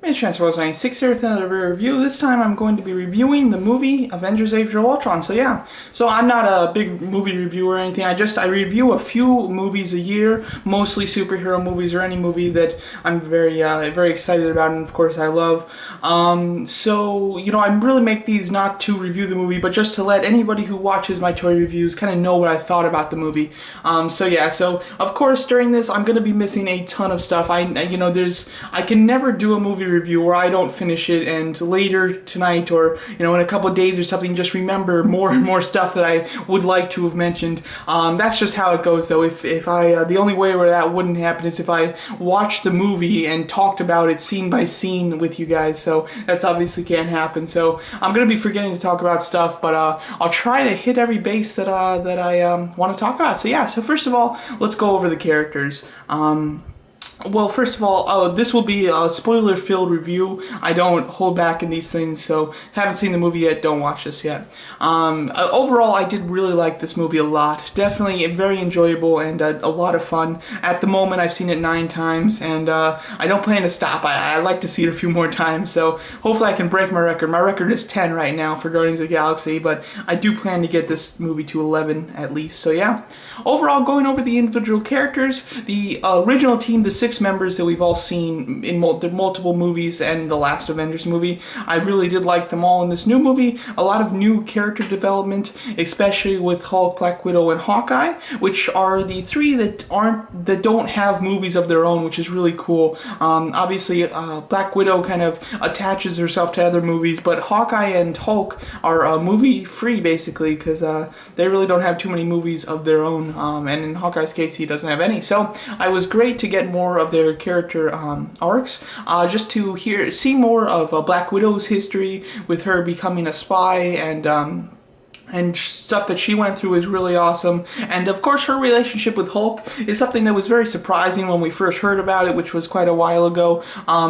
It's Transformers 96 here with another review. This time I'm going to be reviewing the movie Avengers Age of Ultron. So I'm not a big movie reviewer or anything. I review a few movies a year, mostly superhero movies or any movie that I'm very excited about, and of course I love. I really make these not to review the movie, but just to let anybody who watches my toy reviews kind of know what I thought about the movie. So of course during this I'm going to be missing a ton of stuff. I can never do a movie review where I don't finish it and later tonight or in a couple of days or something just remember more and more stuff that I would like to have mentioned. That's just how it goes though. If I the only way where that wouldn't happen is if I watched the movie and talked about it scene by scene with you guys. So that's obviously can't happen. So I'm gonna be forgetting to talk about stuff, but I'll try to hit every base that I want to talk about. So first of all, let's go over the characters. Well, first of all, this will be a spoiler-filled review. I don't hold back in these things, so haven't seen the movie yet, don't watch this yet. Overall, I did really like this movie a lot. Definitely very enjoyable and a lot of fun. At the moment, I've seen it 9 times, and I don't plan to stop. I like to see it a few more times, so hopefully I can break my record. My record is 10 right now for Guardians of the Galaxy, but I do plan to get this movie to 11 at least, so yeah. Overall, going over the individual characters, the original team, the 6 members that we've all seen in multiple movies and the last Avengers movie. I really did like them all in this new movie. A lot of new character development, especially with Hulk, Black Widow, and Hawkeye, which are the 3 that don't have movies of their own, which is really cool. Obviously, Black Widow kind of attaches herself to other movies, but Hawkeye and Hulk are movie free basically because they really don't have too many movies of their own. And in Hawkeye's case, he doesn't have any. So I was great to get more of their character arcs, just to see more of Black Widow's history with her becoming a spy and stuff that she went through is really awesome. And of course her relationship with Hulk is something that was very surprising when we first heard about it, which was quite a while ago.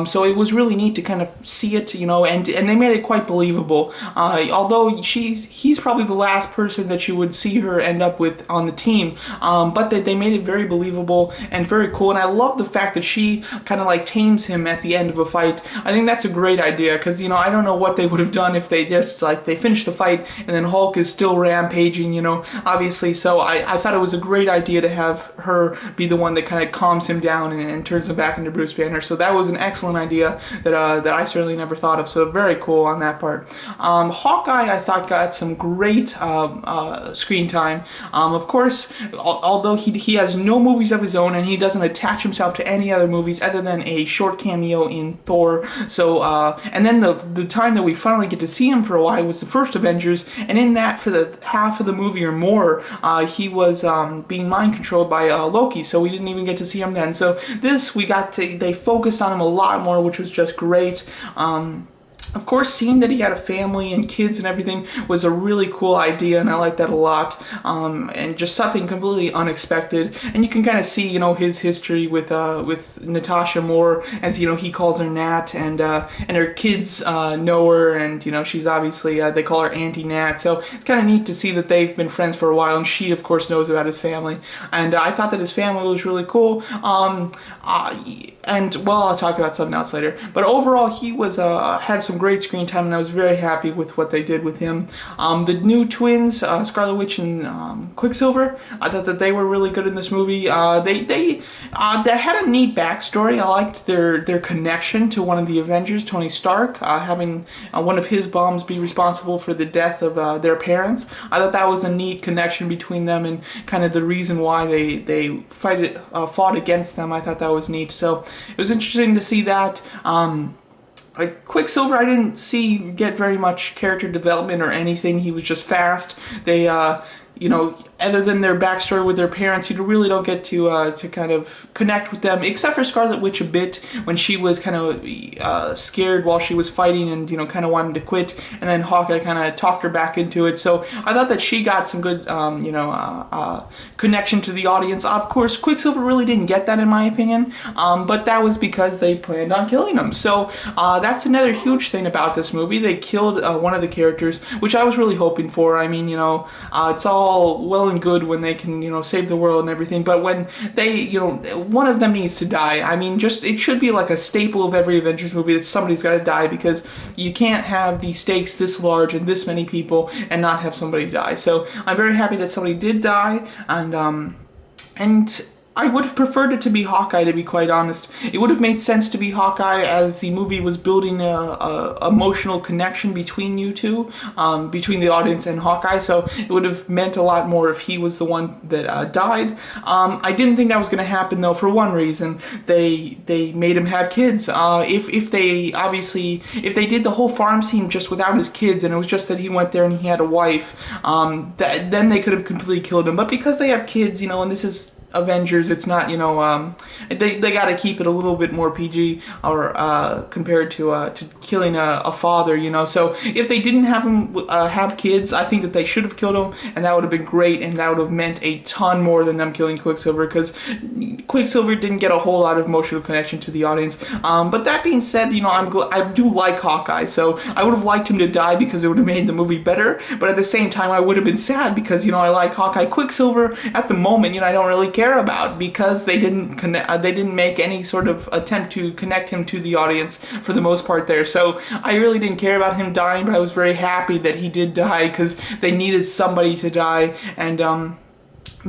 So it was really neat to kind of see it, and they made it quite believable. Although he's probably the last person that you would see her end up with on the team, but they made it very believable and very cool. And I love the fact that she kind of like tames him at the end of a fight. I think that's a great idea because I don't know what they would have done if they just they finished the fight and then Hulk is still rampaging, obviously. So I thought it was a great idea to have her be the one that kind of calms him down and turns him back into Bruce Banner. So that was an excellent idea that I certainly never thought of. So very cool on that part. Hawkeye, I thought, got some great screen time. Of course, although he has no movies of his own and he doesn't attach himself to any other movies other than a short cameo in Thor. So and then the time that we finally get to see him for a while was the first Avengers, and in that, for the half of the movie or more, he was being mind controlled by Loki, so we didn't even get to see him then. So this, they focused on him a lot more, which was just great. Of course, seeing that he had a family and kids and everything was a really cool idea, and I like that a lot. And just something completely unexpected. And you can kind of see, his history with Natasha more, as he calls her Nat, and her kids know her, and she's obviously they call her Auntie Nat. So it's kind of neat to see that they've been friends for a while, and she of course knows about his family. And I thought that his family was really cool. And well, I'll talk about something else later. But overall, he had some great screen time, and I was very happy with what they did with him. The new twins, Scarlet Witch and Quicksilver, I thought that they were really good in this movie. They had a neat backstory. I liked their connection to one of the Avengers, Tony Stark, having one of his bombs be responsible for the death of their parents. I thought that was a neat connection between them and kind of the reason why they fought against them. I thought that was neat. So it was interesting to see that. Quicksilver, I didn't get very much character development or anything. He was just fast. They other than their backstory with their parents, you really don't get to kind of connect with them, except for Scarlet Witch a bit when she was kind of scared while she was fighting and kind of wanted to quit, and then Hawkeye kind of talked her back into it. So I thought that she got some good connection to the audience. Of course, Quicksilver really didn't get that in my opinion, but that was because they planned on killing him. So that's another huge thing about this movie. They killed one of the characters, which I was really hoping for. I mean, it's all well well and good when they can, save the world and everything, but when they, one of them needs to die. I mean, just, it should be like a staple of every Avengers movie that somebody's got to die, because you can't have the stakes this large and this many people and not have somebody die. So I'm very happy that somebody did die, and I would have preferred it to be Hawkeye, to be quite honest. It would have made sense to be Hawkeye, as the movie was building a emotional connection between you two, between the audience and Hawkeye, so it would have meant a lot more if he was the one that died. I didn't think that was going to happen, though, for one reason. They made him have kids. If they did the whole farm scene just without his kids, and it was just that he went there and he had a wife, then they could have completely killed him. But because they have kids, and this is Avengers, it's not, they got to keep it a little bit more PG, or compared to killing a father, So if they didn't have him have kids, I think that they should have killed him, and that would have been great, and that would have meant a ton more than them killing Quicksilver, because Quicksilver didn't get a whole lot of emotional connection to the audience. But that being said, I do like Hawkeye, so I would have liked him to die because it would have made the movie better. But at the same time, I would have been sad because I like Hawkeye. Quicksilver at the moment, I don't really care about, because they didn't make any sort of attempt to connect him to the audience for the most part there. So I really didn't care about him dying, but I was very happy that he did die, because they needed somebody to die, and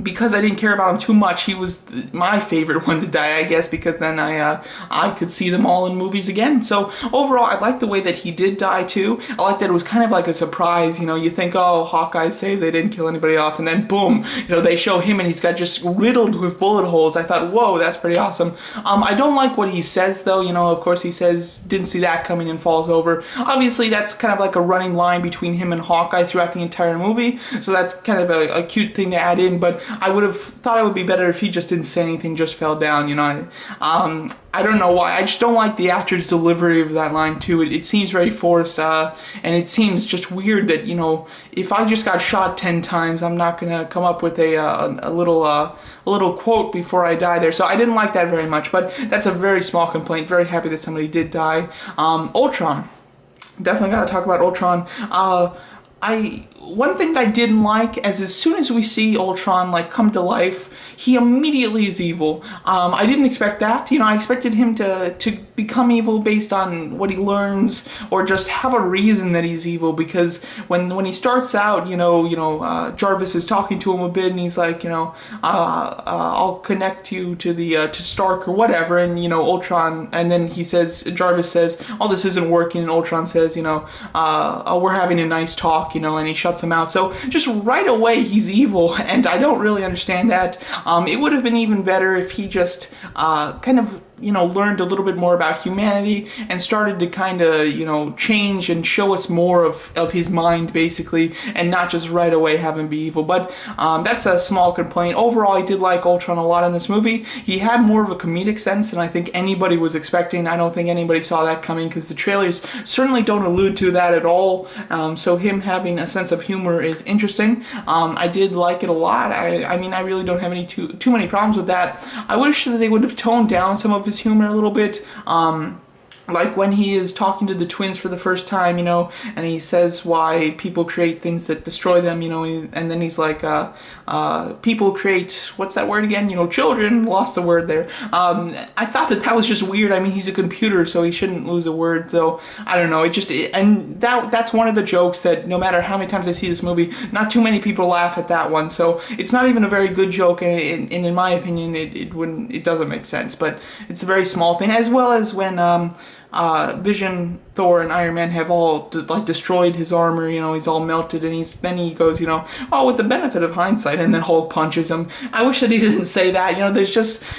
because I didn't care about him too much, he was my favorite one to die, I guess, because then I could see them all in movies again. So overall, I like the way that he did die too. I like that it was kind of like a surprise. You think, oh, Hawkeye's saved, they didn't kill anybody off, and then boom, they show him and he's got just riddled with bullet holes. I thought, whoa, that's pretty awesome. I don't like what he says though. Of course he says, didn't see that coming, and falls over. Obviously, that's kind of like a running line between him and Hawkeye throughout the entire movie. So that's kind of a cute thing to add in, but I would have thought it would be better if he just didn't say anything, just fell down, I don't know why. I just don't like the actor's delivery of that line too. It seems very forced, and it seems just weird that, if I just got shot 10 times, I'm not gonna come up with a little quote before I die there. So I didn't like that very much, but that's a very small complaint. Very happy that somebody did die. Ultron. Definitely gotta talk about Ultron. One thing that I didn't like is, as soon as we see Ultron come to life, he immediately is evil. I didn't expect that. I expected him to become evil based on what he learns, or just have a reason that he's evil. Because when he starts out, Jarvis is talking to him a bit, and he's like, I'll connect you to Stark or whatever, and Ultron, and then Jarvis says, oh, this isn't working, and Ultron says, oh, we're having a nice talk, and he shuts him out. So just right away he's evil, and I don't really understand that. It would have been even better if he just kind of learned a little bit more about humanity and started to kind of, change and show us more of his mind, basically, and not just right away have him be evil. But that's a small complaint. Overall, I did like Ultron a lot in this movie. He had more of a comedic sense than I think anybody was expecting. I don't think anybody saw that coming, because the trailers certainly don't allude to that at all. So him having a sense of humor is interesting. I did like it a lot. I mean, I really don't have any too many problems with that. I wish that they would have toned down some of his humor a little bit. Like when he is talking to the twins for the first time, and he says why people create things that destroy them, and then he's like, people create, what's that word again? Children, lost the word there. I thought that was just weird. I mean, he's a computer, so he shouldn't lose a word, so I don't know. And that's one of the jokes that no matter how many times I see this movie, not too many people laugh at that one, so it's not even a very good joke, and in my opinion, it doesn't make sense, but it's a very small thing, as well as when, Vision, Thor, and Iron Man have all destroyed his armor. He's all melted, and then he goes, oh, with the benefit of hindsight, and then Hulk punches him. I wish that he didn't say that.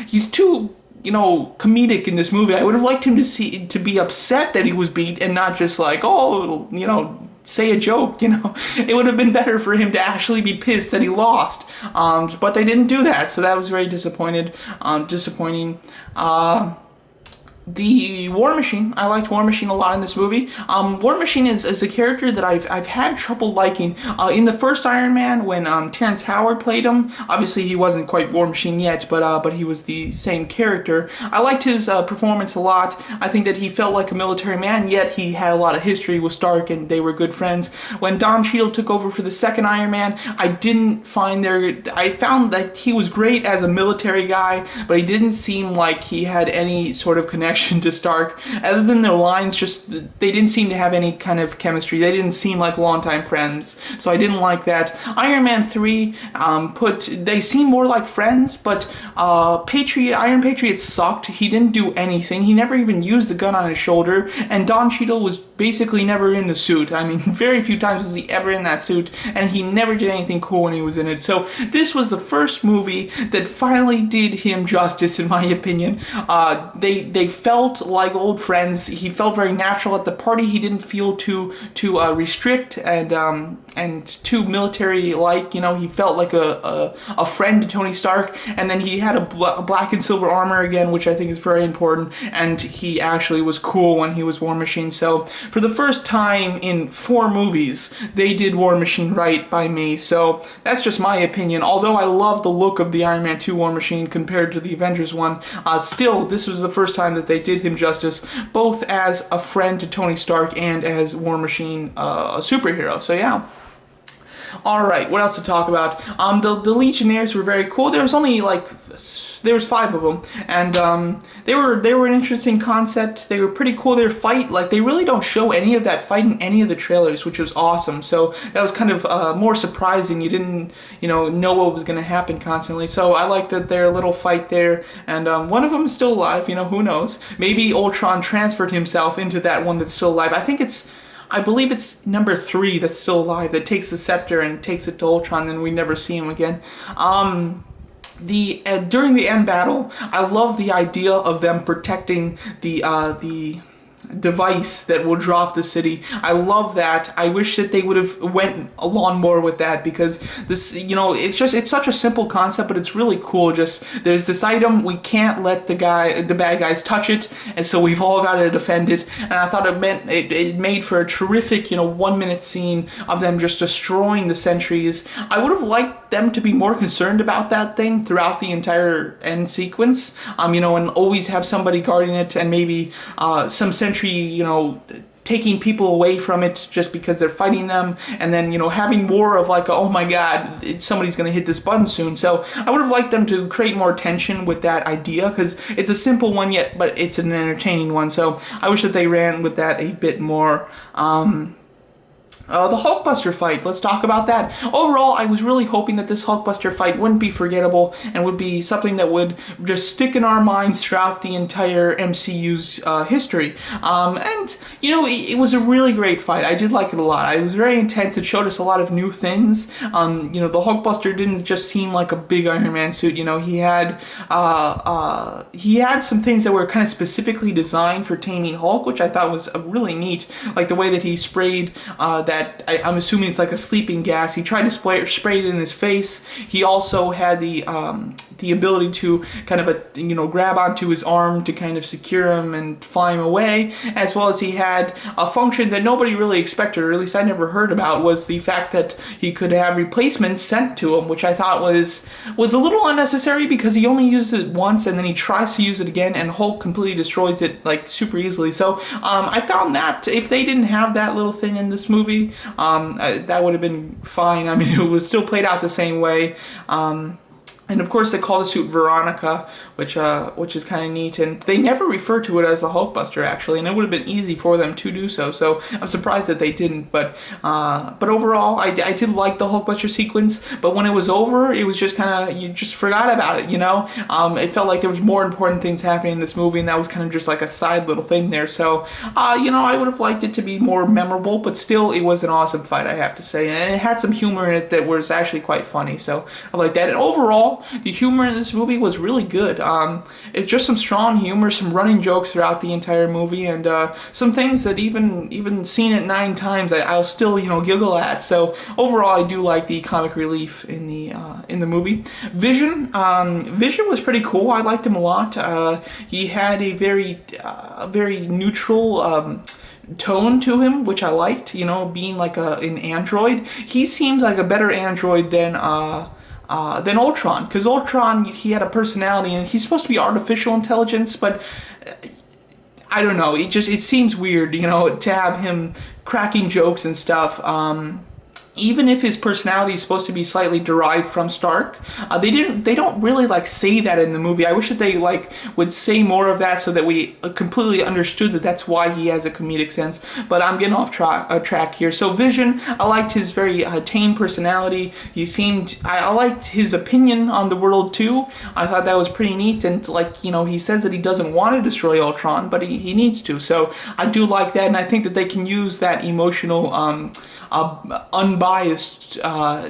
He's too comedic in this movie. I would have liked him to be upset that he was beat, and not just like, oh, say a joke. It would have been better for him to actually be pissed that he lost. But they didn't do that, so that was very disappointing. The War Machine. I liked War Machine a lot in this movie. War Machine is a character that I've had trouble liking. In the first Iron Man, when Terrence Howard played him, obviously he wasn't quite War Machine yet, but he was the same character. I liked his performance a lot. I think that he felt like a military man, yet he had a lot of history with Stark, and they were good friends. When Don Cheadle took over for the second Iron Man, I found that he was great as a military guy, but he didn't seem like he had any sort of connection to Stark. Other than their lines, they didn't seem to have any kind of chemistry. They didn't seem like longtime friends, so I didn't like that. Iron Man 3, they seem more like friends, but Iron Patriot sucked. He didn't do anything. He never even used the gun on his shoulder, and Don Cheadle was basically never in the suit. I mean, very few times was he ever in that suit, and he never did anything cool when he was in it. So this was the first movie that finally did him justice, in my opinion. They felt like old friends. He felt very natural at the party. He didn't feel too restrict and too military-like. You know, he felt like a friend to Tony Stark. And then he had a black and silver armor again, which I think is very important. And he actually was cool when he was War Machine. So for the first time in 4 movies, they did War Machine right by me. So that's just my opinion. Although I love the look of the Iron Man 2 War Machine compared to the Avengers one, still, this was the first time that they did him justice, both as a friend to Tony Stark and as War Machine, a superhero. So yeah. Alright, what else to talk about? The Legionnaires were very cool. There was only there was 5 of them, and they were an interesting concept. They were pretty cool. Their fight, they really don't show any of that fight in any of the trailers, which was awesome. So that was kind of more surprising. You didn't, know what was going to happen constantly. So I like that their little fight there, and one of them is still alive. Who knows? Maybe Ultron transferred himself into that one that's still alive. I believe it's number 3 that's still alive, that takes the scepter and takes it to Ultron, then we never see him again. During the end battle, I love the idea of them protecting the device that will drop the city. I love that. I wish that they would have went along more with that, because this, it's such a simple concept, but it's really cool. Just, there's this item, we can't let the bad guys touch it, and so we've all got to defend it. And I thought it made for a terrific, 1-minute scene of them just destroying the sentries. I would have liked them to be more concerned about that thing throughout the entire end sequence, and always have somebody guarding it, and maybe some sentry, taking people away from it just because they're fighting them, and then, having more of oh my god, somebody's going to hit this button soon. So I would have liked them to create more tension with that idea, because it's a simple one yet, but it's an entertaining one. So I wish that they ran with that a bit more. The Hulkbuster fight, let's talk about that. Overall, I was really hoping that this Hulkbuster fight wouldn't be forgettable and would be something that would just stick in our minds throughout the entire MCU's history. And, it was a really great fight. I did like it a lot. It was very intense. It showed us a lot of new things. The Hulkbuster didn't just seem like a big Iron Man suit. He had some things that were kind of specifically designed for taming Hulk, which I thought was really neat. Like the way that he sprayed I'm assuming it's like a sleeping gas. He tried to spray it in his face. He also had the ability to kind of grab onto his arm to kind of secure him and fly him away, as well as he had a function that nobody really expected, or at least I never heard about, was the fact that he could have replacements sent to him, which I thought was a little unnecessary, because he only used it once and then he tries to use it again and Hulk completely destroys it super easily. So I found that if they didn't have that little thing in this movie, that would have been fine. I mean, it was still played out the same way. And of course, they call the suit Veronica, which is kind of neat. And they never refer to it as a Hulkbuster, actually, and it would have been easy for them to do so. So I'm surprised that they didn't. But overall, I did like the Hulkbuster sequence. But when it was over, it was just kind of, you just forgot about it. It felt like there was more important things happening in this movie, and that was kind of just like a side little thing there. So I would have liked it to be more memorable, but still, it was an awesome fight, I have to say, and it had some humor in it that was actually quite funny. So I like that. And overall, overall, the humor in this movie was really good. It's just some strong humor, some running jokes throughout the entire movie, and some things that even seen it 9 times, I'll still giggle at. So overall, I do like the comic relief in the movie. Vision was pretty cool. I liked him a lot. He had a very neutral tone to him, which I liked, being like an android. He seems like a better android than Ultron, because Ultron, he had a personality, and he's supposed to be artificial intelligence, but I don't know, it seems weird, to have him cracking jokes and stuff. Even if his personality is supposed to be slightly derived from Stark, they don't really say that in the movie. I wish that they would say more of that so that we completely understood that that's why he has a comedic sense. But I'm getting off track here. So Vision, I liked his very tame personality. I liked his opinion on the world too. I thought that was pretty neat. And he says that he doesn't want to destroy Ultron, but he needs to. So I do like that, and I think that they can use that emotional unbiased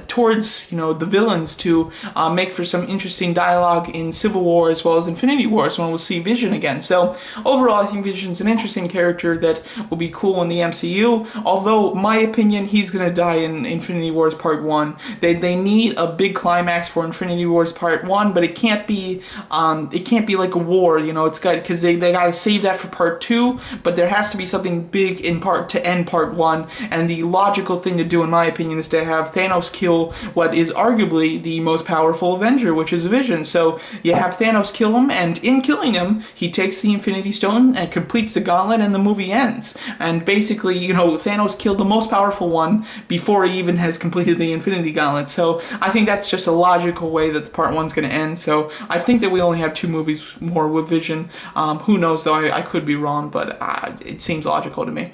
towards the villains to make for some interesting dialogue in Civil War as well as Infinity War, when we'll see Vision again. So overall, I think Vision's an interesting character that will be cool in the MCU, although my opinion, he's gonna die in Infinity Wars Part 1. They need a big climax for Infinity Wars Part 1, but it can't be like a war, it's got, because they gotta save that for Part 2, but there has to be something big in to end Part 1, and the logical thing to do, in my opinion, is to have Thanos kill what is arguably the most powerful Avenger, which is Vision. So you have Thanos kill him, and in killing him, he takes the Infinity Stone and completes the gauntlet, and the movie ends. And basically, Thanos killed the most powerful one before he even has completed the Infinity Gauntlet. So I think that's just a logical way that the Part 1's going to end. So I think that we only have 2 movies more with Vision. Who knows, though, I could be wrong, but it seems logical to me.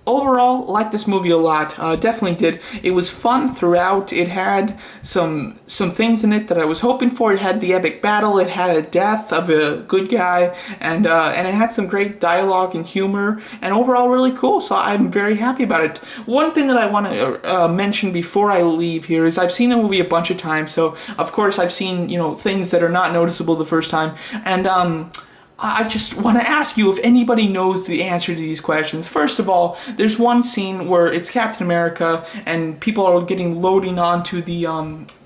Overall, liked this movie a lot. Definitely did. It was fun throughout. It had some things in it that I was hoping for. It had the epic battle. It had a death of a good guy, and it had some great dialogue and humor. And overall, really cool. So I'm very happy about it. One thing that I want to mention before I leave here is I've seen the movie a bunch of times. So of course I've seen things that are not noticeable the first time, and I just want to ask you if anybody knows the answer to these questions. First of all, there's one scene where it's Captain America and people are loading onto the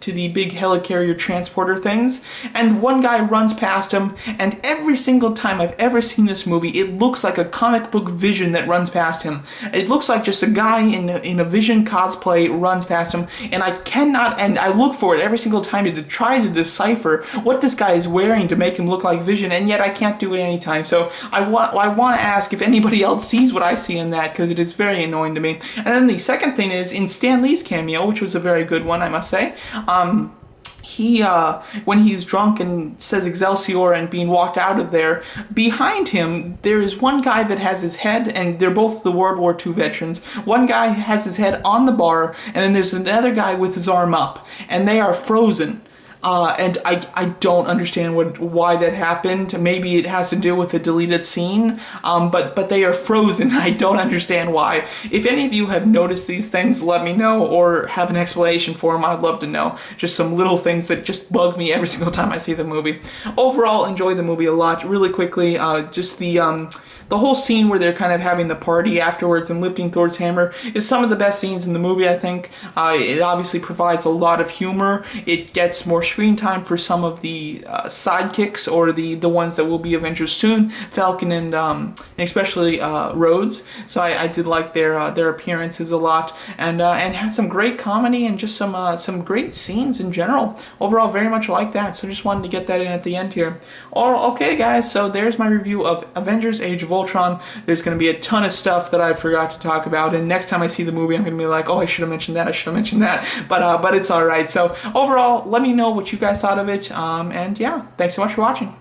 big helicarrier transporter things, and one guy runs past him, and every single time I've ever seen this movie, it looks like a comic book Vision that runs past him. It looks like just a guy in a Vision cosplay runs past him, and I look for it every single time to try to decipher what this guy is wearing to make him look like Vision, and yet I can't do it anytime. So I want to ask if anybody else sees what I see in that, because it is very annoying to me. And then the second thing is in Stan Lee's cameo, which was a very good one, I must say. He, when he's drunk and says Excelsior and being walked out of there, behind him, there is one guy that has his head, and they're both the World War II veterans. One guy has his head on the bar, and then there's another guy with his arm up, and they are frozen. And I don't understand why that happened. Maybe it has to do with a deleted scene, but they are frozen. I don't understand why. If any of you have noticed these things, let me know, or have an explanation for them. I'd love to know. Just some little things that just bug me every single time I see the movie. Overall, enjoy the movie a lot. Really quickly, just the whole scene where they're kind of having the party afterwards and lifting Thor's hammer is some of the best scenes in the movie, I think. It obviously provides a lot of humor. It gets more screen time for some of the sidekicks, or the ones that will be Avengers soon, Falcon and especially Rhodes. So I did like their appearances a lot, and had some great comedy and just some great scenes in general. Overall, very much like that. So just wanted to get that in at the end here. Okay, guys. So there's my review of Avengers: Age of Ultron. There's going to be a ton of stuff that I forgot to talk about, and next time I see the movie, I'm going to be like, oh, I should have mentioned that, but it's alright. So overall, let me know what you guys thought of it, and yeah, thanks so much for watching.